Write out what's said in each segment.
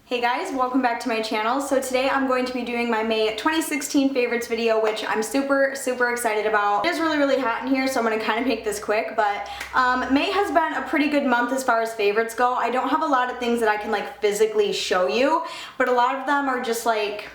Hey guys, welcome back to my channel. So today I'm going to be doing my May 2016 favorites video, which I'm super excited about. It is really hot in here, so I'm going to kind of make this quick, but May has been a pretty good month as far as favorites go. I don't have a lot of things that I can like physically show you, but a lot of them are just like,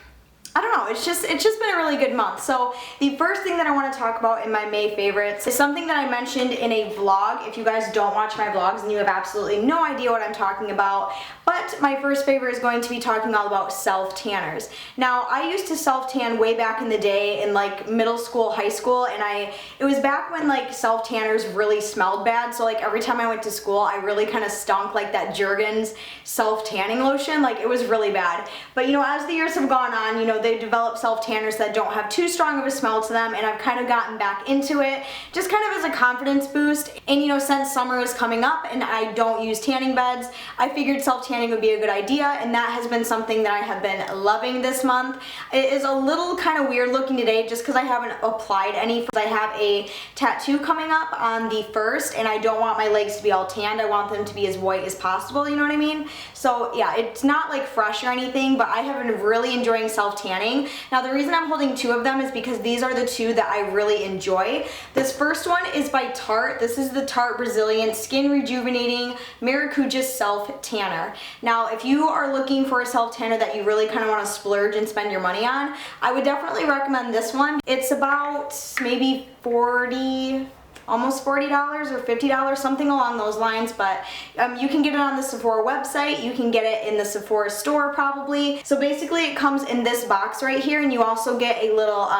I don't know, it's just been a really good month. So the first thing that I want to talk about in my May favorites is something that I mentioned in a vlog. If you guys don't watch my vlogs, then you have absolutely no idea what I'm talking about. But my first favorite is going to be talking all about self-tanners. Now, I used to self-tan way back in the day in like middle school, high school, and it was back when like self-tanners really smelled bad. So like every time I went to school, I really kind of stunk like that Jergens self-tanning lotion. Like it was really bad. But you know, as the years have gone on, you know, they developed self-tanners that don't have too strong of a smell to them, and I've kind of gotten back into it just kind of as a confidence boost. And you know, since summer is coming up and I don't use tanning beds, I figured self-tanning would be a good idea, and that has been something that I have been loving this month. It is a little kind of weird looking today just because I haven't applied any. I have a tattoo coming up on the 1st, and I don't want my legs to be all tanned. I want them to be as white as possible, you know what I mean? So yeah, it's not like fresh or anything, but I have been really enjoying self-tanning. Now the reason I'm holding two of them is because these are the two that I really enjoy. This first one is by Tarte. This is the Tarte Brazilian Skin Rejuvenating Maracuja Self Tanner. Now if you are looking for a self tanner that you really kind of want to splurge and spend your money on, I would definitely recommend this one. It's about maybe almost $40 or $50, something along those lines, but you can get it on the Sephora website, you can get it in the Sephora store probably. So basically it comes in this box right here, and you also get a little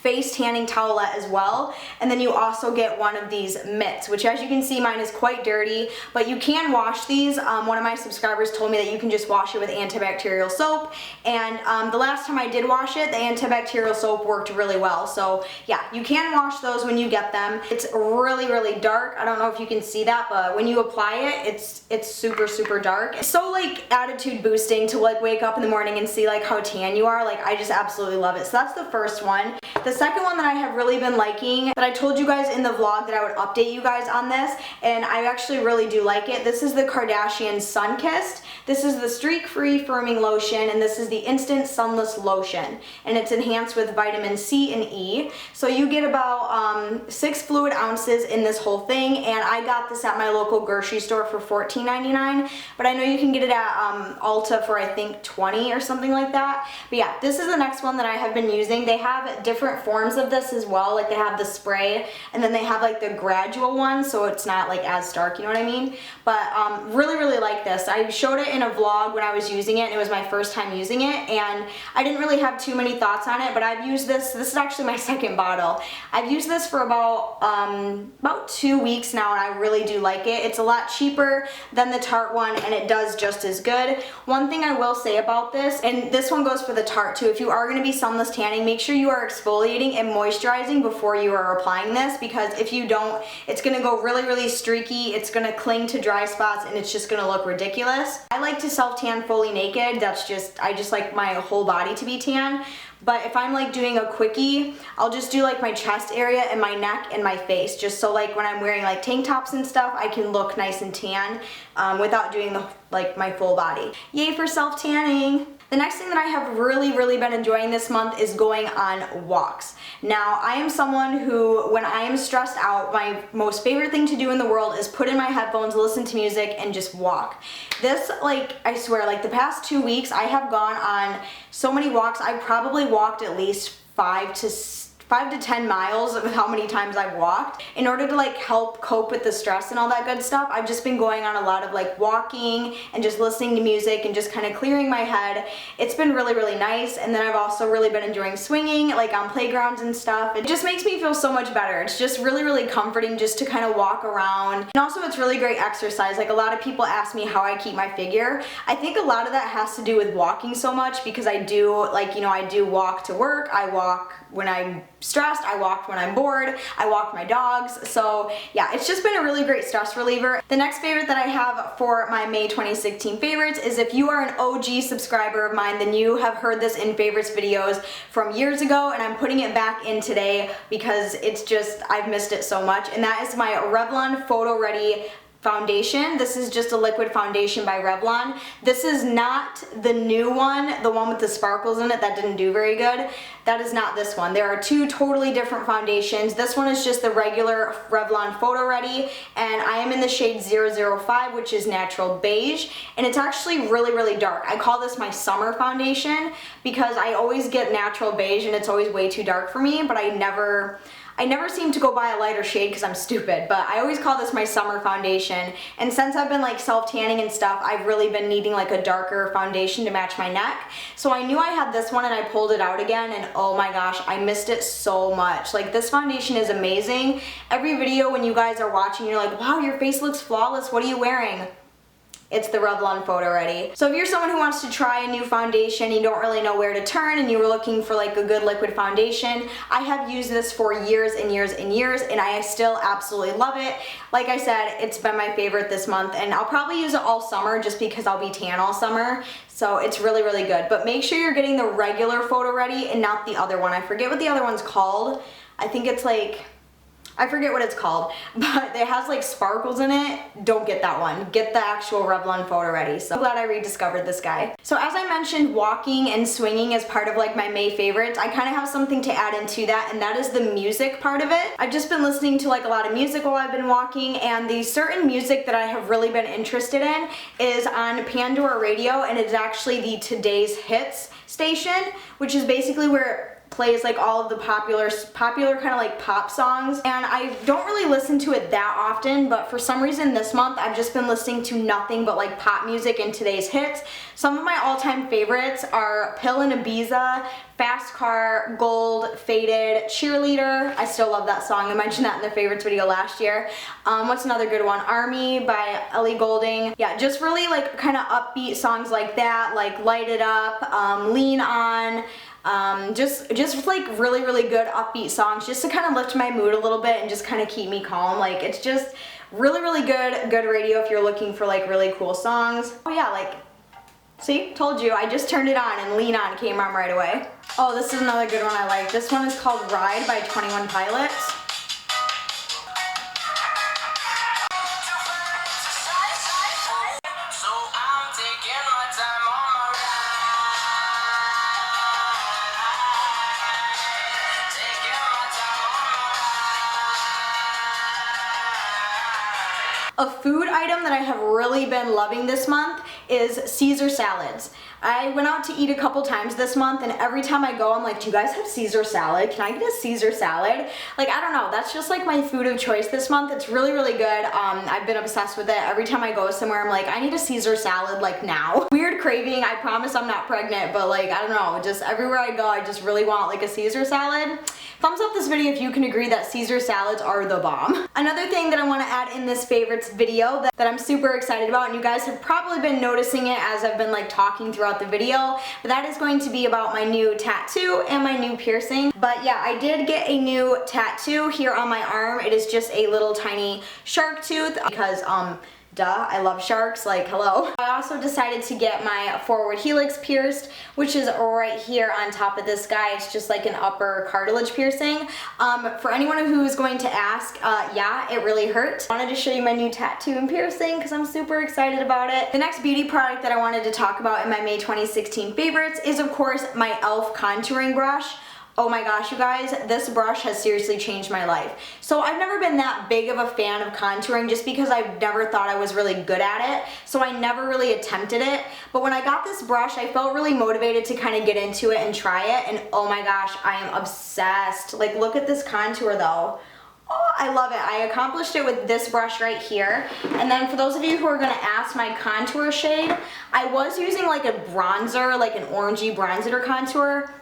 face tanning towelette as well, and then you also get one of these mitts, which as you can see mine is quite dirty, but you can wash these. One of my subscribers told me that you can just wash it with antibacterial soap, and the last time I did wash it, the antibacterial soap worked really well. So yeah, you can wash those when you get them. It's really dark. I don't know if you can see that, but when you apply it, it's super dark. It's so like attitude boosting to like wake up in the morning and see like how tan you are. Like I just absolutely love it. So that's the first one. The second one that I have really been liking, that I told you guys in the vlog that I would update you guys on this, and I actually really do like it. This is the Kardashian Sun-Kissed. This is the streak-free firming lotion, and this is the instant sunless lotion, and it's enhanced with vitamin C and E. So you get about 6 fluid ounces in this whole thing, and I got this at my local grocery store for $14.99, but I know you can get it at Ulta for I think $20 or something like that. But yeah, this is the next one that I have been using. They have different forms of this as well. Like they have the spray, and then they have like the gradual one, so it's not like as stark, you know what I mean? But really like this. I showed it in a vlog when I was using it, and it was my first time using it, and I didn't really have too many thoughts on it, but I've used this is actually my second bottle. I've used this for about 2 weeks now, and I really do like it. It's a lot cheaper than the Tarte one, and it does just as good. One thing I will say about this, and this one goes for the Tarte too, if you are going to be sunless tanning, make sure you are exfoliating and moisturizing before you are applying this, because if you don't, it's going to go really streaky, it's going to cling to dry spots, and it's just going to look ridiculous. I like to self-tan fully naked. I just like my whole body to be tan. But if I'm like doing a quickie, I'll just do like my chest area and my neck and my face, just so like when I'm wearing like tank tops and stuff, I can look nice and tan without doing my full body. Yay for self-tanning! The next thing that I have really been enjoying this month is going on walks. Now, I am someone who, when I am stressed out, my most favorite thing to do in the world is put in my headphones, listen to music, and just walk. This, like, I swear, like the past 2 weeks, I have gone on so many walks. I've probably walked at least 5 to 10 miles of how many times I've walked in order to like help cope with the stress and all that good stuff. I've just been going on a lot of like walking and just listening to music and just kind of clearing my head. It's been really nice, and then I've also really been enjoying swinging like on playgrounds and stuff. It just makes me feel so much better. It's just really comforting just to kind of walk around, and also it's really great exercise. Like a lot of people ask me how I keep my figure. I think a lot of that has to do with walking so much, because I do, like, you know, I do walk to work, I walk when I'm stressed, I walk when I'm bored, I walk my dogs. So yeah, it's just been a really great stress reliever. The next favorite that I have for my May 2016 favorites is, if you are an OG subscriber of mine, then you have heard this in favorites videos from years ago, and I'm putting it back in today because it's just, I've missed it so much, and that is my Revlon Photo Ready foundation. This is just a liquid foundation by Revlon. This is not the new one, the one with the sparkles in it that didn't do very good. That is not this one. There are two totally different foundations. This one is just the regular Revlon Photo Ready, and I am in the shade 005, which is natural beige, and it's actually really, really dark. I call this my summer foundation because I always get natural beige and it's always way too dark for me, but I never seem to go buy a lighter shade because I'm stupid, but I always call this my summer foundation. And since I've been like self-tanning and stuff, I've really been needing like a darker foundation to match my neck. So I knew I had this one and I pulled it out again, and oh my gosh, I missed it so much. Like, this foundation is amazing. Every video when you guys are watching, you're like, wow, your face looks flawless. What are you wearing? It's the Revlon Photo Ready. So if you're someone who wants to try a new foundation, you don't really know where to turn, and you were looking for like a good liquid foundation, I have used this for years and years and years, and I still absolutely love it. Like I said, it's been my favorite this month, and I'll probably use it all summer just because I'll be tan all summer. So it's really, really good. But make sure you're getting the regular Photo Ready and not the other one. I forget what the other one's called. I think it's like, I forget what it's called, but it has like sparkles in it. Don't get that one. Get the actual Revlon Photo Ready. So I'm glad I rediscovered this guy. So as I mentioned, walking and swinging is part of like my May favorites. I kind of have something to add into that, and that is the music part of it. I've just been listening to like a lot of music while I've been walking, and the certain music that I have really been interested in is on Pandora Radio, and it's actually the Today's Hits station, which is basically where plays like all of the popular kind of like pop songs, and I don't really listen to it that often, but for some reason this month I've just been listening to nothing but like pop music and Today's Hits. Some of my all-time favorites are Pill and Ibiza, Fast Car, Gold, Faded, Cheerleader. I still love that song. I mentioned that in the favorites video last year. What's another good one? Army by Ellie Goulding. Yeah, just really like kind of upbeat songs like that, like Light It Up, Lean On. Just like really, really good upbeat songs just to kind of lift my mood a little bit and just kind of keep me calm. Like, it's just really, really good radio if you're looking for like really cool songs. Oh yeah, like, see, told you, I just turned it on and Lean On came on right away. Oh, this is another good one I like. This one is called Ride by 21 Pilots. A food item that I have really been loving this month is Caesar salads. I went out to eat a couple times this month, and every time I go I'm like, do you guys have Caesar salad? Can I get a Caesar salad? Like, I don't know, that's just like my food of choice this month. It's really, really good. I've been obsessed with it. Every time I go somewhere I'm like, I need a Caesar salad like now. Weird craving, I promise I'm not pregnant, but like, I don't know, just everywhere I go I just really want like a Caesar salad. Thumbs up this video if you can agree that Caesar salads are the bomb. Another thing that I want to add in this favorites video that I'm super excited about, and you guys have probably been noticing it as I've been like talking throughout the video, but that is going to be about my new tattoo and my new piercing. But yeah, I did get a new tattoo here on my arm. It is just a little tiny shark tooth because duh, I love sharks, like hello. I also decided to get my forward helix pierced, which is right here on top of this guy. It's just like an upper cartilage piercing. For anyone who is going to ask, yeah, it really hurt. I wanted to show you my new tattoo and piercing because I'm super excited about it. The next beauty product that I wanted to talk about in my May 2016 favorites is of course my e.l.f. contouring brush. Oh my gosh, you guys, this brush has seriously changed my life. So I've never been that big of a fan of contouring just because I've never thought I was really good at it. So I never really attempted it. But when I got this brush, I felt really motivated to kind of get into it and try it. And oh my gosh, I am obsessed. Like, look at this contour though. Oh, I love it. I accomplished it with this brush right here. And then for those of you who are going to ask my contour shade, I was using like a bronzer, like an orangey bronzer contour.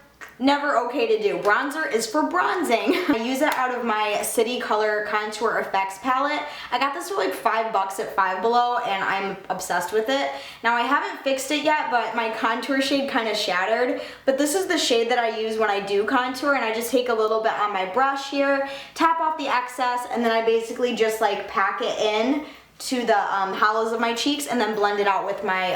Never okay to do. Bronzer is for bronzing. I use it out of my City Color Contour Effects palette. I got this for like $5 at Five Below, and I'm obsessed with it. Now I haven't fixed it yet, but my contour shade kind of shattered. But this is the shade that I use when I do contour, and I just take a little bit on my brush here, tap off the excess, and then I basically just like pack it in to the hollows of my cheeks and then blend it out with my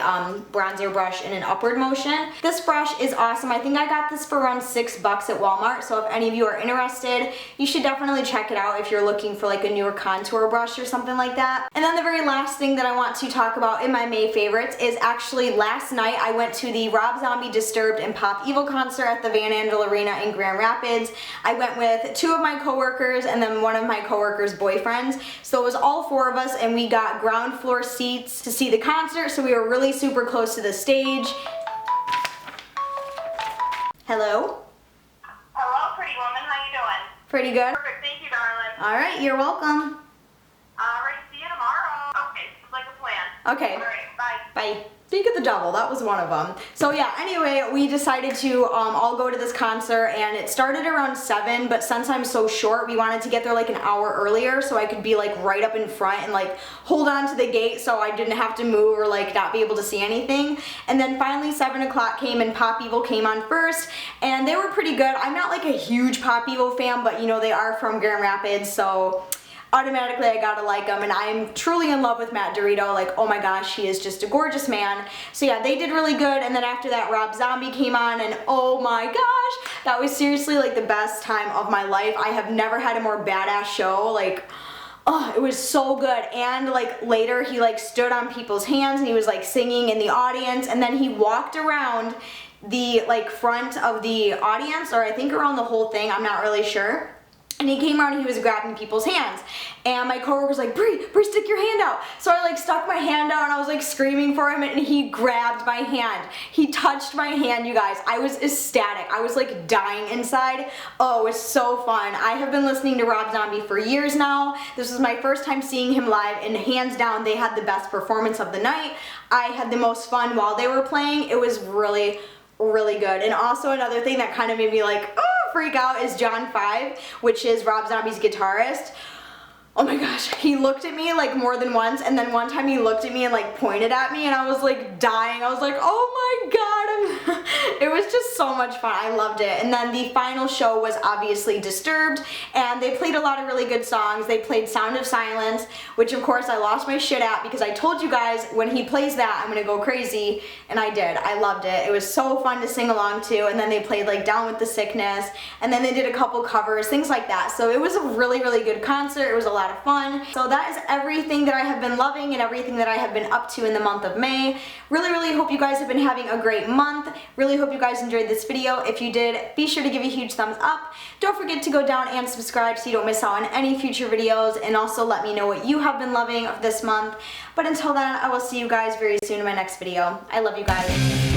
bronzer brush in an upward motion. This brush is awesome. I think I got this for around $6 at Walmart, so if any of you are interested, you should definitely check it out if you're looking for like a newer contour brush or something like that. And then the very last thing that I want to talk about in my May favorites is actually last night I went to the Rob Zombie Disturbed and Pop Evil concert at the Van Andel Arena in Grand Rapids. I went with 2 of my coworkers and then one of my coworkers' boyfriends, so it was all 4 of us, and we got ground floor seats to see the concert, so we were really super close to the stage. Hello? Hello, pretty woman. How you doing? Pretty good. Perfect. Thank you, darling. Alright, you're welcome. Alright, see you tomorrow. Okay, sounds like a plan. Okay. Alright, bye. Bye. Speak of the devil, that was one of them. So yeah, anyway, we decided to all go to this concert, and it started around 7, but since I'm so short, we wanted to get there like an hour earlier so I could be like right up in front and like hold on to the gate so I didn't have to move or like not be able to see anything. And then finally 7 o'clock came and Pop Evil came on first, and they were pretty good. I'm not like a huge Pop Evil fan, but you know, they are from Grand Rapids, so automatically I gotta like them, and I'm truly in love with Matt Dorito. Like, oh my gosh, he is just a gorgeous man. So yeah, they did really good, and then after that Rob Zombie came on, and oh my gosh, that was seriously like the best time of my life. I have never had a more badass show. Like, oh, it was so good. And like later he like stood on people's hands and he was like singing in the audience, and then he walked around the like front of the audience, or I think around the whole thing, I'm not really sure. And he came around and he was grabbing people's hands. And my coworker was like, Bree, stick your hand out. So I like stuck my hand out and I was like screaming for him, and he grabbed my hand. He touched my hand, you guys. I was ecstatic. I was like dying inside. Oh, it was so fun. I have been listening to Rob Zombie for years now. This was my first time seeing him live, and hands down, they had the best performance of the night. I had the most fun while they were playing. It was really, really good. And also another thing that kind of made me like, oh, freak out is John 5, which is Rob Zombie's guitarist. Oh my gosh, he looked at me like more than once, and then one time he looked at me and like pointed at me, and I was like dying. I was like, oh my god, it was just so much fun. I loved it. And then the final show was obviously Disturbed, and they played a lot of really good songs. They played Sound of Silence, which of course I lost my shit at, because I told you guys when he plays that I'm gonna go crazy, and I did. I loved it. It was so fun to sing along to. And then they played like Down with the Sickness, and then they did a couple covers, things like that. So it was a really, really good concert. It was a lot of fun. So that is everything that I have been loving and everything that I have been up to in the month of May. Really, really hope you guys have been having a great month. Really hope you guys enjoyed this video. If you did, be sure to give a huge thumbs up. Don't forget to go down and subscribe so you don't miss out on any future videos, and also let me know what you have been loving of this month. But until then, I will see you guys very soon in my next video. I love you guys.